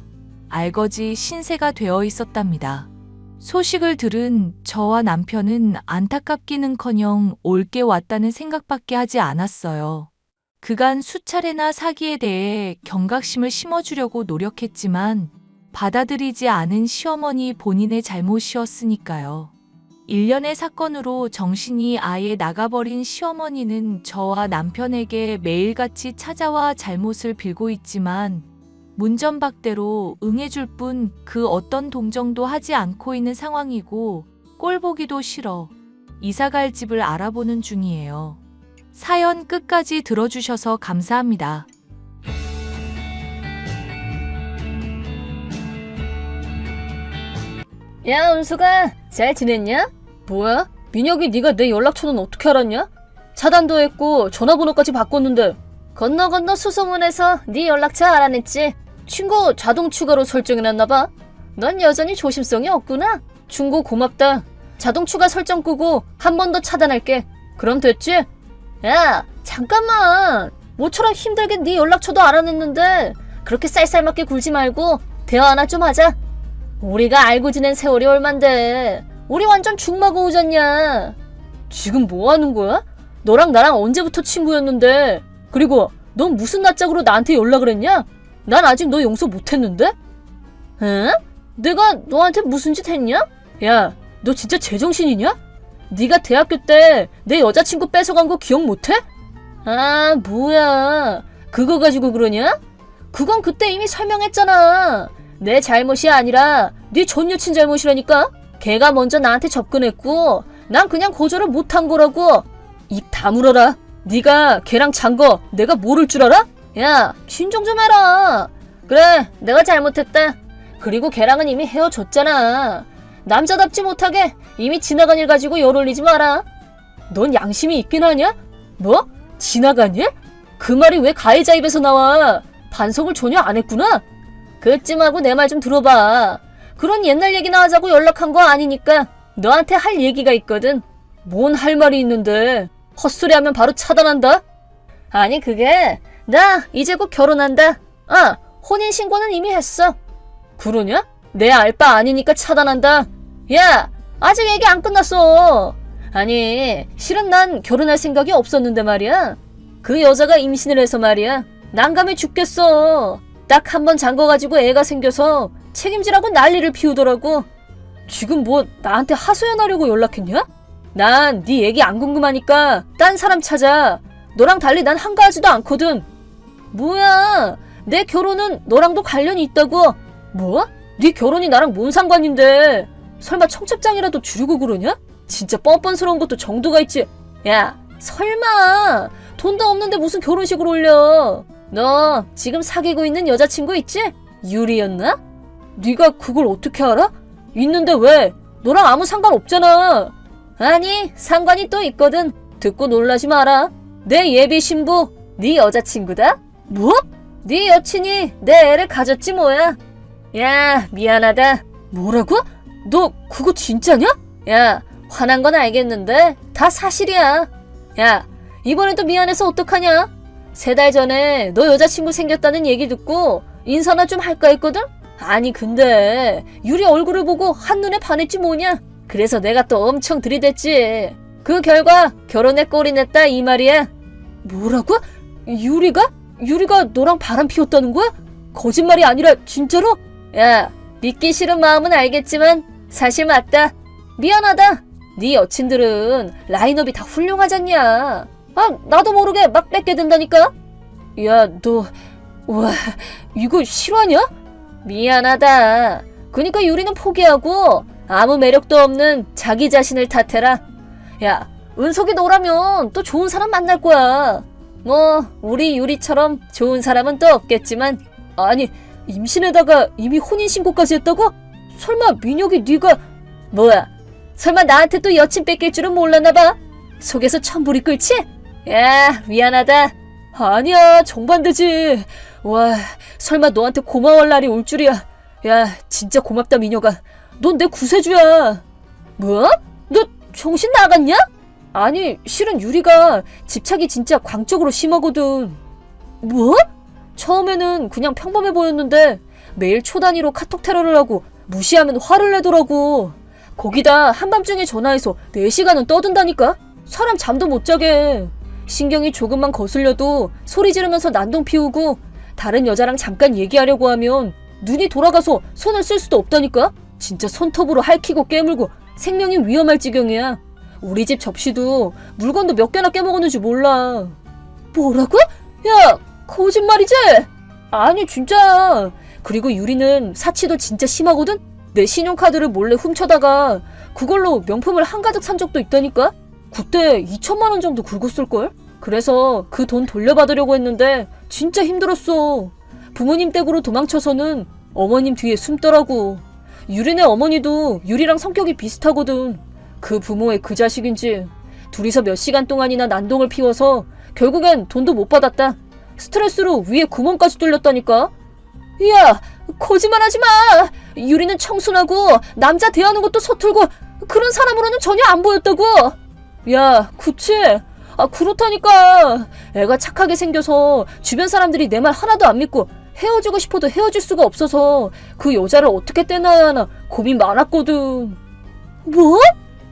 S3: 알거지 신세가 되어 있었답니다. 소식을 들은 저와 남편은 안타깝기는커녕 옳게 왔다는 생각밖에 하지 않았어요. 그간 수차례나 사기에 대해 경각심을 심어주려고 노력했지만 받아들이지 않은 시어머니 본인의 잘못이었으니까요. 일련의 사건으로 정신이 아예 나가버린 시어머니는 저와 남편에게 매일같이 찾아와 잘못을 빌고 있지만 문전박대로 응해줄 뿐 그 어떤 동정도 하지 않고 있는 상황이고 꼴보기도 싫어 이사갈 집을 알아보는 중이에요. 사연 끝까지 들어주셔서 감사합니다.
S6: 야, 은수가 잘 지냈냐? 뭐야? 민혁이 네가 내 연락처는 어떻게 알았냐? 차단도 했고 전화번호까지 바꿨는데. 건너 수소문해서 네 연락처 알아냈지. 친구 자동 추가로 설정해놨나봐. 넌 여전히 조심성이 없구나. 충고 고맙다. 자동 추가 설정 끄고 한 번 더 차단할게. 그럼 됐지? 야, 잠깐만. 모처럼 힘들게 네 연락처도 알아냈는데 그렇게 쌀쌀맞게 굴지 말고 대화 하나 좀 하자. 우리가 알고 지낸 세월이 얼만데 우리 완전 죽마고 오졌냐. 지금 뭐 하는 거야? 너랑 나랑 언제부터 친구였는데. 그리고 넌 무슨 낯짝으로 나한테 연락을 했냐? 난 아직 너 용서 못했는데? 응? 내가 너한테 무슨 짓 했냐? 야, 너 진짜 제정신이냐? 네가 대학교 때 내 여자친구 뺏어간 거 기억 못해? 아, 뭐야. 그거 가지고 그러냐? 그건 그때 이미 설명했잖아. 내 잘못이 아니라 네 전 여친 잘못이라니까. 걔가 먼저 나한테 접근했고 난 그냥 거절을 못한 거라고. 입 다물어라. 네가 걔랑 잔 거 내가 모를 줄 알아? 야, 진정 좀 해라. 그래, 내가 잘못했다. 그리고 걔랑은 이미 헤어졌잖아. 남자답지 못하게 이미 지나간 일 가지고 열 올리지 마라. 넌 양심이 있긴 하냐? 뭐? 지나간 일? 그 말이 왜 가해자 입에서 나와? 반성을 전혀 안 했구나? 그쯤하고 내 말 좀 들어봐. 그런 옛날 얘기나 하자고 연락한 거 아니니까 너한테 할 얘기가 있거든. 뭔 할 말이 있는데 헛소리하면 바로 차단한다? 아니 그게 나 이제 곧 결혼한다. 아, 혼인신고는 이미 했어. 그러냐? 내 알바 아니니까 차단한다. 야, 아직 얘기 안 끝났어. 아니, 실은 난 결혼할 생각이 없었는데 말이야. 그 여자가 임신을 해서 말이야. 난감해 죽겠어. 딱 한 번 잔 거 가지고 애가 생겨서 책임지라고 난리를 피우더라고. 지금 뭐 나한테 하소연하려고 연락했냐? 난 네 얘기 안 궁금하니까 딴 사람 찾아. 너랑 달리 난 한가하지도 않거든. 뭐야, 내 결혼은 너랑도 관련이 있다고. 뭐? 네 결혼이 나랑 뭔 상관인데. 설마 청첩장이라도 주려고 그러냐? 진짜 뻔뻔스러운 것도 정도가 있지. 야, 설마 돈도 없는데 무슨 결혼식을 올려. 너 지금 사귀고 있는 여자친구 있지? 유리였나? 네가 그걸 어떻게 알아? 있는데 왜? 너랑 아무 상관 없잖아. 아니, 상관이 또 있거든. 듣고 놀라지 마라. 내 예비 신부 네 여자친구다? 뭐? 네 여친이 내 애를 가졌지 뭐야. 야, 미안하다. 뭐라고? 너 그거 진짜냐? 야, 화난 건 알겠는데 다 사실이야. 야, 이번에도 미안해서 어떡하냐? 3달 전에 너 여자친구 생겼다는 얘기 듣고 인사나 좀 할까 했거든? 아니 근데 유리 얼굴을 보고 한눈에 반했지 뭐냐? 그래서 내가 또 엄청 들이댔지. 그 결과 결혼에 꼴이 냈다 이 말이야. 뭐라고? 유리가 너랑 바람 피웠다는 거야? 거짓말이 아니라 진짜로? 야, 믿기 싫은 마음은 알겠지만 사실 맞다. 미안하다. 네 여친들은 라인업이 다 훌륭하잖냐. 아, 나도 모르게 막 뺏게 된다니까. 야, 와, 이거 실화냐? 미안하다. 그니까 유리는 포기하고 아무 매력도 없는 자기 자신을 탓해라. 야, 은석이 너라면 또 좋은 사람 만날 거야. 뭐 우리 유리처럼 좋은 사람은 또 없겠지만. 아니, 임신에다가 이미 혼인신고까지 했다고? 설마 민혁이 네가... 뭐야, 설마 나한테 또 여친 뺏길 줄은 몰랐나봐. 속에서 천불이 끓지? 야, 미안하다. 아니야, 정반대지. 와, 설마 너한테 고마워할 날이 올 줄이야. 야, 진짜 고맙다, 민혁아. 넌 내 구세주야. 뭐? 너 정신 나갔냐? 아니, 실은 유리가 집착이 진짜 광적으로 심하거든. 뭐? 처음에는 그냥 평범해 보였는데 매일 초단위로 카톡 테러를 하고 무시하면 화를 내더라고. 거기다 한밤중에 전화해서 4시간은 떠든다니까? 사람 잠도 못 자게. 신경이 조금만 거슬려도 소리 지르면서 난동 피우고, 다른 여자랑 잠깐 얘기하려고 하면 눈이 돌아가서 손을 쓸 수도 없다니까? 진짜 손톱으로 핥히고 깨물고 생명이 위험할 지경이야. 우리 집 접시도 물건도 몇 개나 깨먹었는지 몰라. 뭐라고? 야, 거짓말이지? 아니, 진짜야. 그리고 유리는 사치도 진짜 심하거든? 내 신용카드를 몰래 훔쳐다가 그걸로 명품을 한가득 산 적도 있다니까? 그때 2천만 원 정도 긁었을걸? 그래서 그 돈 돌려받으려고 했는데 진짜 힘들었어. 부모님 댁으로 도망쳐서는 어머님 뒤에 숨더라고. 유리네 어머니도 유리랑 성격이 비슷하거든. 그 부모의 그 자식인지. 둘이서 몇 시간 동안이나 난동을 피워서 결국엔 돈도 못 받았다. 스트레스로 위에 구멍까지 뚫렸다니까? 야, 거짓말하지 마. 유리는 청순하고 남자 대하는 것도 서툴고 그런 사람으로는 전혀 안 보였다고. 야, 그치? 아, 그렇다니까. 애가 착하게 생겨서 주변 사람들이 내 말 하나도 안 믿고 헤어지고 싶어도 헤어질 수가 없어서 그 여자를 어떻게 떼놔야 하나 고민 많았거든. 뭐?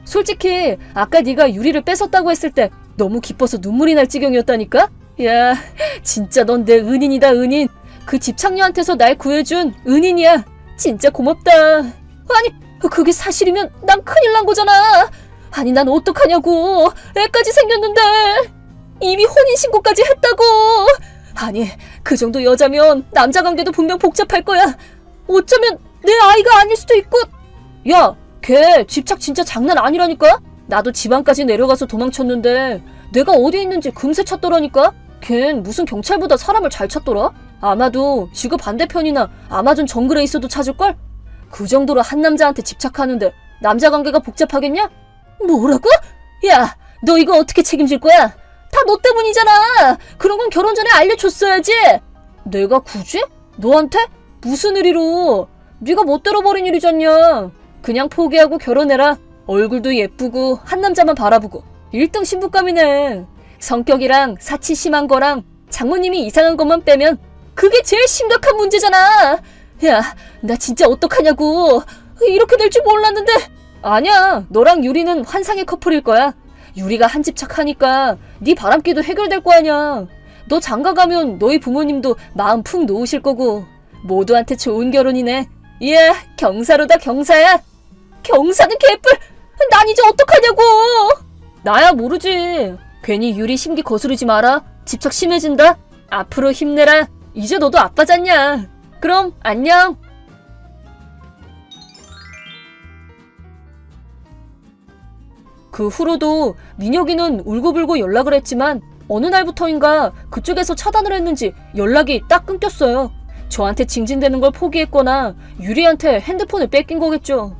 S6: 솔직히 아까 네가 유리를 뺏었다고 했을 때 너무 기뻐서 눈물이 날 지경이었다니까? 야, 진짜 넌 내 은인이다, 은인. 그 집착녀한테서 날 구해준 은인이야. 진짜 고맙다. 아니, 그게 사실이면 난 큰일 난 거잖아. 아니, 난 어떡하냐고. 애까지 생겼는데. 이미 혼인신고까지 했다고. 아니, 그 정도 여자면 남자 관계도 분명 복잡할 거야. 어쩌면 내 아이가 아닐 수도 있고. 야, 걔 집착 진짜 장난 아니라니까? 나도 지방까지 내려가서 도망쳤는데 내가 어디 있는지 금세 찾더라니까? 걘 무슨 경찰보다 사람을 잘 찾더라? 아마도 지구 반대편이나 아마존 정글에 있어도 찾을걸? 그 정도로 한 남자한테 집착하는데 남자 관계가 복잡하겠냐? 뭐라고? 야, 너 이거 어떻게 책임질 거야? 다 너 때문이잖아. 그런 건 결혼 전에 알려줬어야지. 내가 굳이? 너한테? 무슨 의리로? 네가 멋대로 버린 일이잖냐. 그냥 포기하고 결혼해라. 얼굴도 예쁘고 한 남자만 바라보고 1등 신부감이네. 성격이랑 사치 심한 거랑 장모님이 이상한 것만 빼면 그게 제일 심각한 문제잖아. 야, 나 진짜 어떡하냐고. 이렇게 될 줄 몰랐는데. 아니야, 너랑 유리는 환상의 커플일 거야. 유리가 한 집 착하니까 네 바람기도 해결될 거 아냐. 너 장가 가면 너희 부모님도 마음 푹 놓으실 거고 모두한테 좋은 결혼이네. 이야, 경사로다, 경사야. 경사는 개뿔. 난 이제 어떡하냐고. 나야 모르지. 괜히 유리 심기 거스르지 마라. 집착 심해진다. 앞으로 힘내라. 이제 너도 아빠잖냐. 그럼 안녕. 그 후로도 민혁이는 울고불고 연락을 했지만 어느 날부터인가 그쪽에서 차단을 했는지 연락이 딱 끊겼어요. 저한테 징징대는 걸 포기했거나 유리한테 핸드폰을 뺏긴 거겠죠.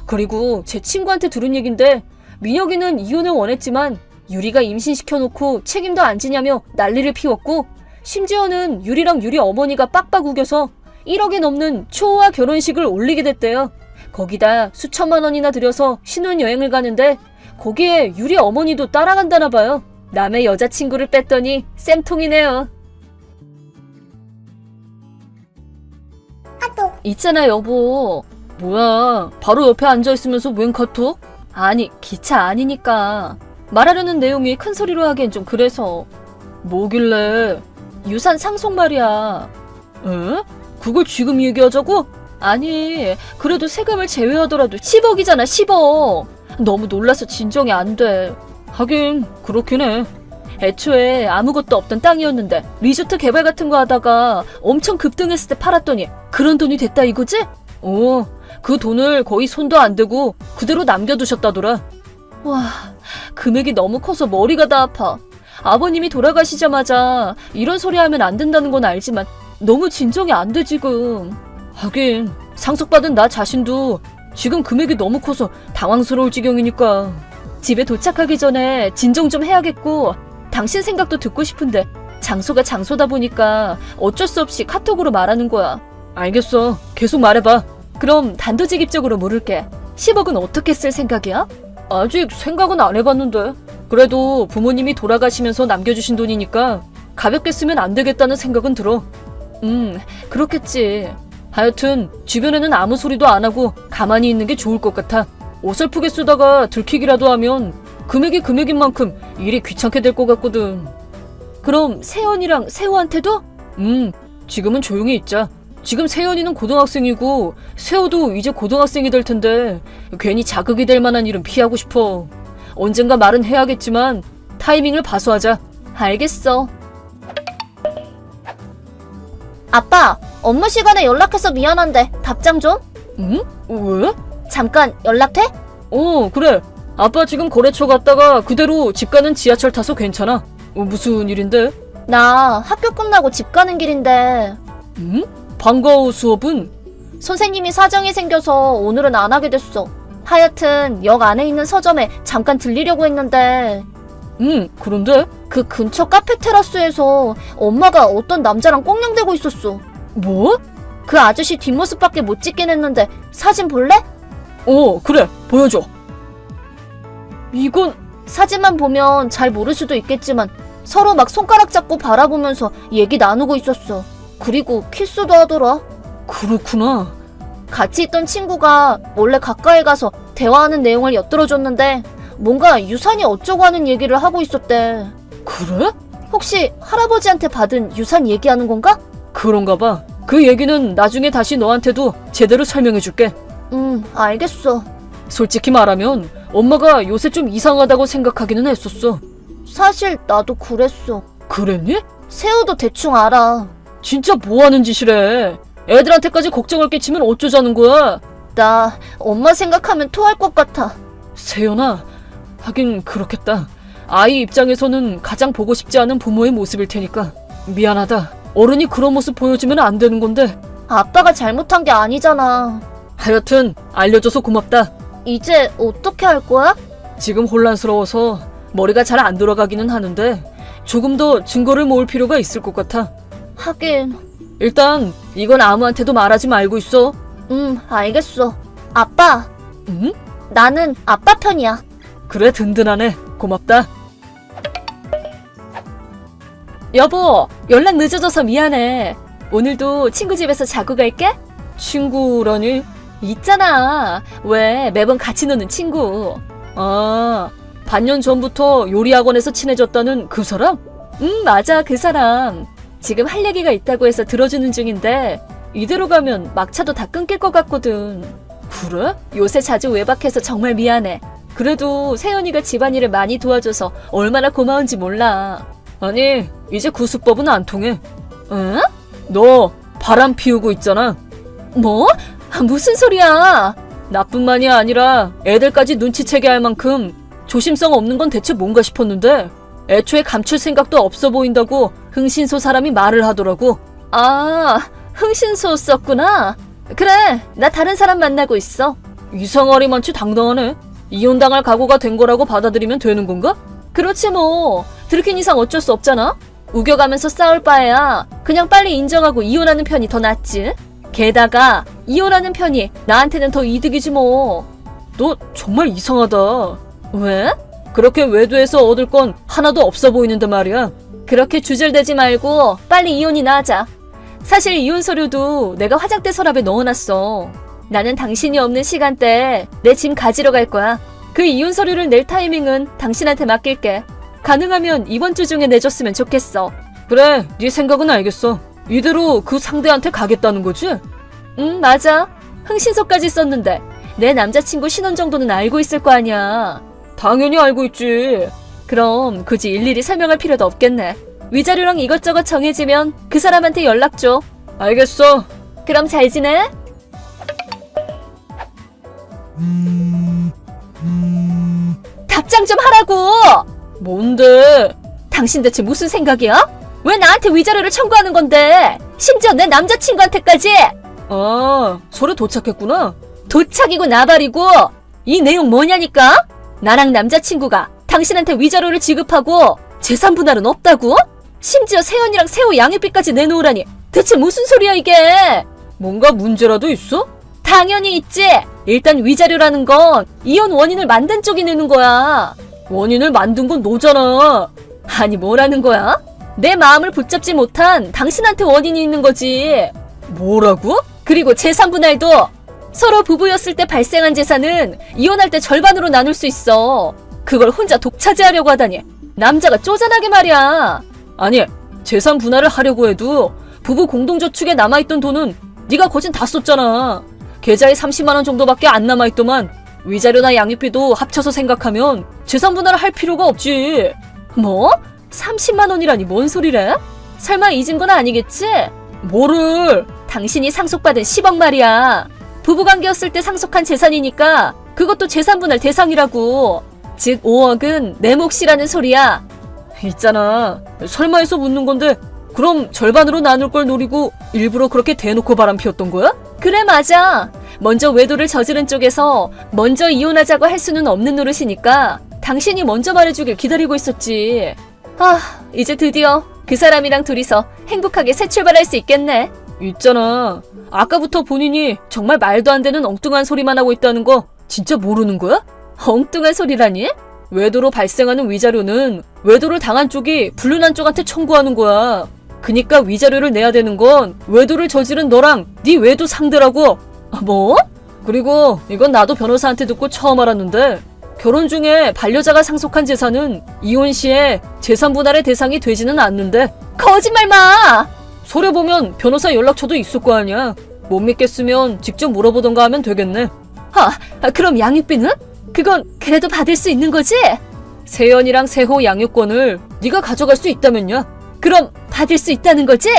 S6: 그리고 제 친구한테 들은 얘긴데 민혁이는 이혼을 원했지만 유리가 임신시켜놓고 책임도 안 지냐며 난리를 피웠고, 심지어는 유리랑 유리 어머니가 빡빡 우겨서 1억이 넘는 초호화 결혼식을 올리게 됐대요. 거기다 수천만 원이나 들여서 신혼여행을 가는데 거기에 유리 어머니도 따라간다나 봐요. 남의 여자친구를 뺐더니 쌤통이네요. 있잖아, 여보. 뭐야, 바로 옆에 앉아있으면서 웬 카톡? 아니, 기차 아니니까. 말하려는 내용이 큰 소리로 하기엔 좀 그래서. 뭐길래? 유산 상속 말이야. 에? 그걸 지금 얘기하자고? 아니, 그래도 세금을 제외하더라도 10억이잖아, 10억. 너무 놀라서 진정이 안 돼. 하긴 그렇긴 해. 애초에 아무것도 없던 땅이었는데 리조트 개발 같은 거 하다가 엄청 급등했을 때 팔았더니 그런 돈이 됐다 이거지? 그 돈을 거의 손도 안 대고 그대로 남겨두셨다더라. 와, 금액이 너무 커서 머리가 다 아파. 아버님이 돌아가시자마자 이런 소리 하면 안 된다는 건 알지만 너무 진정이 안 돼 지금. 하긴 상속받은 나 자신도 지금 금액이 너무 커서 당황스러울 지경이니까. 집에 도착하기 전에 진정 좀 해야겠고 당신 생각도 듣고 싶은데 장소가 장소다 보니까 어쩔 수 없이 카톡으로 말하는 거야. 알겠어. 계속 말해봐. 그럼 단도직입적으로 물을게. 10억은 어떻게 쓸 생각이야? 아직 생각은 안 해봤는데. 그래도 부모님이 돌아가시면서 남겨주신 돈이니까 가볍게 쓰면 안 되겠다는 생각은 들어. 그렇겠지. 하여튼 주변에는 아무 소리도 안 하고 가만히 있는 게 좋을 것 같아. 어설프게 쓰다가 들키기라도 하면 금액인 만큼 일이 귀찮게 될 것 같거든. 그럼 세연이랑 세호한테도? 지금은 조용히 있자. 지금 세연이는 고등학생이고 세호도 이제 고등학생이 될 텐데 괜히 자극이 될 만한 일은 피하고 싶어. 언젠가 말은 해야겠지만 타이밍을 봐서 하자. 알겠어.
S7: 아빠, 업무 시간에 연락해서 미안한데 답장 좀?
S6: 응? 왜?
S7: 잠깐 연락 돼?
S6: 그래. 아빠 지금 거래처 갔다가 그대로 집 가는 지하철 타서 괜찮아. 무슨 일인데?
S7: 나 학교 끝나고 집 가는 길인데
S6: 응? 방과 후 수업은?
S7: 선생님이 사정이 생겨서 오늘은 안 하게 됐어. 하여튼 역 안에 있는 서점에 잠깐 들리려고 했는데
S6: 그런데?
S7: 그 근처 카페 테라스에서 엄마가 어떤 남자랑 꽁냥대고 있었어.
S6: 뭐?
S7: 그 아저씨 뒷모습밖에 못 찍긴 했는데 사진 볼래?
S6: 그래. 보여줘. 이건
S7: 사진만 보면 잘 모를 수도 있겠지만 서로 막 손가락 잡고 바라보면서 얘기 나누고 있었어. 그리고 키스도 하더라.
S6: 그렇구나.
S7: 같이 있던 친구가 몰래 가까이 가서 대화하는 내용을 엿들어줬는데 뭔가 유산이 어쩌고 하는 얘기를 하고 있었대.
S6: 그래?
S7: 혹시 할아버지한테 받은 유산 얘기하는 건가?
S6: 그런가 봐. 그 얘기는 나중에 다시 너한테도 제대로 설명해줄게.
S7: 알겠어.
S6: 솔직히 말하면 엄마가 요새 좀 이상하다고 생각하기는 했었어.
S7: 사실 나도 그랬어.
S6: 그랬니?
S7: 세호도 대충 알아.
S6: 진짜 뭐하는 짓이래. 애들한테까지 걱정을 끼치면 어쩌자는 거야.
S7: 나 엄마 생각하면 토할 것 같아.
S6: 세연아, 하긴 그렇겠다. 아이 입장에서는 가장 보고 싶지 않은 부모의 모습일 테니까. 미안하다. 어른이 그런 모습 보여주면 안 되는 건데.
S7: 아빠가 잘못한 게 아니잖아.
S6: 하여튼 알려줘서 고맙다.
S7: 이제 어떻게 할 거야?
S6: 지금 혼란스러워서 머리가 잘 안 돌아가기는 하는데 조금 더 증거를 모을 필요가 있을 것 같아.
S7: 하긴.
S6: 일단 이건 아무한테도 말하지 말고 있어.
S7: 알겠어. 아빠,
S6: 응?
S7: 나는 아빠 편이야.
S6: 그래, 든든하네. 고맙다. 여보, 연락 늦어져서 미안해. 오늘도 친구 집에서 자고 갈게? 친구라니? 있잖아. 왜 매번 같이 노는 친구. 아, 반년 전부터 요리학원에서 친해졌다는 그 사람? 맞아, 그 사람. 지금 할 얘기가 있다고 해서 들어주는 중인데 이대로 가면 막차도 다 끊길 것 같거든. 그래? 요새 자주 외박해서 정말 미안해. 그래도 세연이가 집안일을 많이 도와줘서 얼마나 고마운지 몰라. 아니, 이제 그 수법은 안 통해. 응? 너 바람 피우고 있잖아. 뭐? 무슨 소리야? 나뿐만이 아니라 애들까지 눈치채게 할 만큼 조심성 없는 건 대체 뭔가 싶었는데 애초에 감출 생각도 없어 보인다고 흥신소 사람이 말을 하더라고. 아, 흥신소 썼구나. 그래, 나 다른 사람 만나고 있어. 이상하리만치 당당하네. 이혼당할 각오가 된 거라고 받아들이면 되는 건가? 그렇지 뭐. 들킨 이상 어쩔 수 없잖아. 우겨가면서 싸울 바에야 그냥 빨리 인정하고 이혼하는 편이 더 낫지. 게다가 이혼하는 편이 나한테는 더 이득이지 뭐. 너 정말 이상하다. 왜? 그렇게 외도해서 얻을 건 하나도 없어 보이는데 말이야. 그렇게 주절대지 말고 빨리 이혼이나 하자. 사실 이혼 서류도 내가 화장대 서랍에 넣어놨어. 나는 당신이 없는 시간대에 내 짐 가지러 갈 거야. 그 이혼 서류를 낼 타이밍은 당신한테 맡길게. 가능하면 이번 주 중에 내줬으면 좋겠어. 그래, 네 생각은 알겠어. 이대로 그 상대한테 가겠다는 거지? 응, 맞아. 흥신소까지 썼는데 내 남자친구 신원 정도는 알고 있을 거 아니야. 당연히 알고 있지. 그럼 굳이 일일이 설명할 필요도 없겠네. 위자료랑 이것저것 정해지면 그 사람한테 연락 줘. 알겠어. 그럼 잘 지내? 답장 좀 하라고! 뭔데? 당신 대체 무슨 생각이야? 왜 나한테 위자료를 청구하는 건데? 심지어 내 남자친구한테까지! 서류 도착했구나. 도착이고 나발이고 이 내용 뭐냐니까? 나랑 남자친구가 당신한테 위자료를 지급하고 재산 분할은 없다고? 심지어 세연이랑 세호 양육비까지 내놓으라니 대체 무슨 소리야 이게? 뭔가 문제라도 있어? 당연히 있지. 일단 위자료라는 건 이혼 원인을 만든 쪽이 내는 거야. 원인을 만든 건 너잖아. 아니 뭐라는 거야? 내 마음을 붙잡지 못한 당신한테 원인이 있는 거지. 뭐라고? 그리고 재산 분할도 서로 부부였을 때 발생한 재산은 이혼할 때 절반으로 나눌 수 있어. 그걸 혼자 독차지하려고 하다니 남자가 쪼잔하게 말이야. 아니 재산 분할을 하려고 해도 부부 공동저축에 남아있던 돈은 네가 거진 다 썼잖아. 계좌에 30만 원 정도밖에 안 남아있더만 위자료나 양육비도 합쳐서 생각하면 재산 분할을 할 필요가 없지. 뭐? 30만 원이라니 뭔 소리래? 설마 잊은 건 아니겠지? 뭐를? 당신이 상속받은 10억 말이야. 부부관계였을 때 상속한 재산이니까 그것도 재산 분할 대상이라고. 즉 5억은 내 몫이라는 소리야. 있잖아. 설마 해서 묻는 건데 그럼 절반으로 나눌 걸 노리고 일부러 그렇게 대놓고 바람 피웠던 거야? 그래 맞아. 먼저 외도를 저지른 쪽에서 먼저 이혼하자고 할 수는 없는 노릇이니까 당신이 먼저 말해주길 기다리고 있었지. 이제 드디어 그 사람이랑 둘이서 행복하게 새 출발할 수 있겠네. 있잖아. 아까부터 본인이 정말 말도 안 되는 엉뚱한 소리만 하고 있다는 거 진짜 모르는 거야? 엉뚱한 소리라니? 외도로 발생하는 위자료는 외도를 당한 쪽이 불륜한 쪽한테 청구하는 거야. 그니까 위자료를 내야 되는 건 외도를 저지른 너랑 네 외도 상대라고. 뭐? 그리고 이건 나도 변호사한테 듣고 처음 알았는데 결혼 중에 반려자가 상속한 재산은 이혼 시에 재산 분할의 대상이 되지는 않는데. 거짓말 마! 서류 보면 변호사 연락처도 있을 거 아니야. 못 믿겠으면 직접 물어보던가 하면 되겠네. 그럼 양육비는? 그건 그래도 받을 수 있는 거지? 세연이랑 세호 양육권을 네가 가져갈 수 있다면요. 그럼 받을 수 있다는 거지?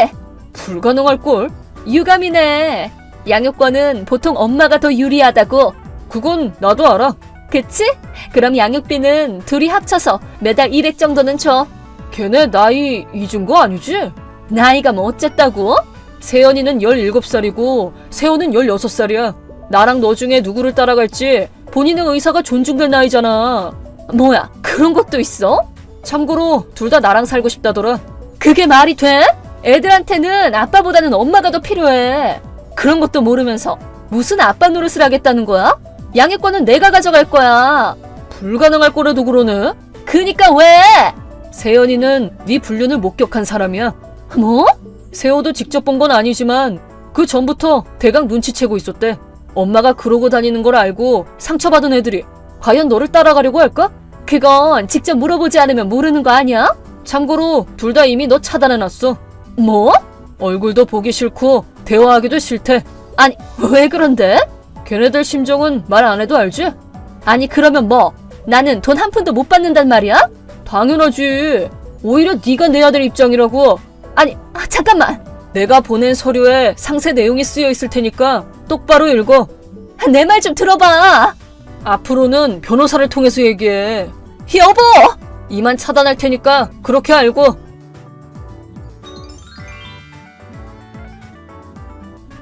S6: 불가능할걸. 유감이네. 양육권은 보통 엄마가 더 유리하다고. 그건 나도 알아. 그치? 그럼 양육비는 둘이 합쳐서 매달 1억 정도는 줘. 걔네 나이 잊은 거 아니지? 나이가 뭐 어쨌다고? 세연이는 17살이고 세호는 16살이야. 나랑 너 중에 누구를 따라갈지 본인의 의사가 존중될 나이잖아. 뭐야, 그런 것도 있어? 참고로 둘 다 나랑 살고 싶다더라. 그게 말이 돼? 애들한테는 아빠보다는 엄마가 더 필요해. 그런 것도 모르면서 무슨 아빠 노릇을 하겠다는 거야? 양육권은 내가 가져갈 거야. 불가능할 거라도 그러네. 그니까 왜? 세연이는 네 불륜을 목격한 사람이야. 뭐? 세호도 직접 본 건 아니지만 그 전부터 대강 눈치채고 있었대. 엄마가 그러고 다니는 걸 알고 상처받은 애들이 과연 너를 따라가려고 할까? 그건 직접 물어보지 않으면 모르는 거 아니야? 참고로 둘 다 이미 너 차단해놨어. 뭐? 얼굴도 보기 싫고 대화하기도 싫대. 아니 왜 그런데? 걔네들 심정은 말 안 해도 알지? 아니 그러면 뭐 나는 돈 한 푼도 못 받는단 말이야? 당연하지. 오히려 네가 내야 될 입장이라고. 아니 잠깐만. 내가 보낸 서류에 상세 내용이 쓰여 있을 테니까 똑바로 읽어. 내 말 좀 들어봐. 앞으로는 변호사를 통해서 얘기해. 여보! 이만 차단할 테니까 그렇게 알고.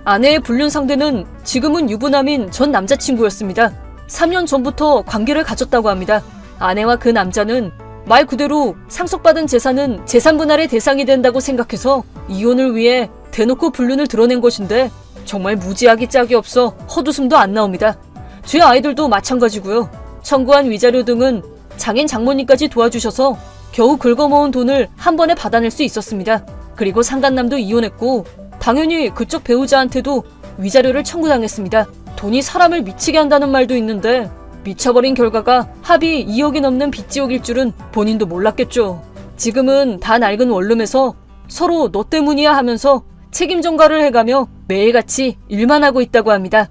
S6: 아내의 불륜 상대는 지금은 유부남인 전 남자친구였습니다. 3년 전부터 관계를 가졌다고 합니다. 아내와 그 남자는 말 그대로 상속받은 재산은 재산 분할의 대상이 된다고 생각해서 이혼을 위해 대놓고 불륜을 드러낸 것인데 정말 무지하기 짝이 없어 헛웃음도 안 나옵니다. 제 아이들도 마찬가지고요. 청구한 위자료 등은 장인 장모님까지 도와주셔서 겨우 긁어모은 돈을 한 번에 받아낼 수 있었습니다. 그리고 상간남도 이혼했고 당연히 그쪽 배우자한테도 위자료를 청구당했습니다. 돈이 사람을 미치게 한다는 말도 있는데 미쳐버린 결과가 합의 2억이 넘는 빚지옥일 줄은 본인도 몰랐겠죠. 지금은 다 낡은 원룸에서 서로 너 때문이야 하면서 책임 전가를 해가며 매일같이 일만 하고 있다고 합니다.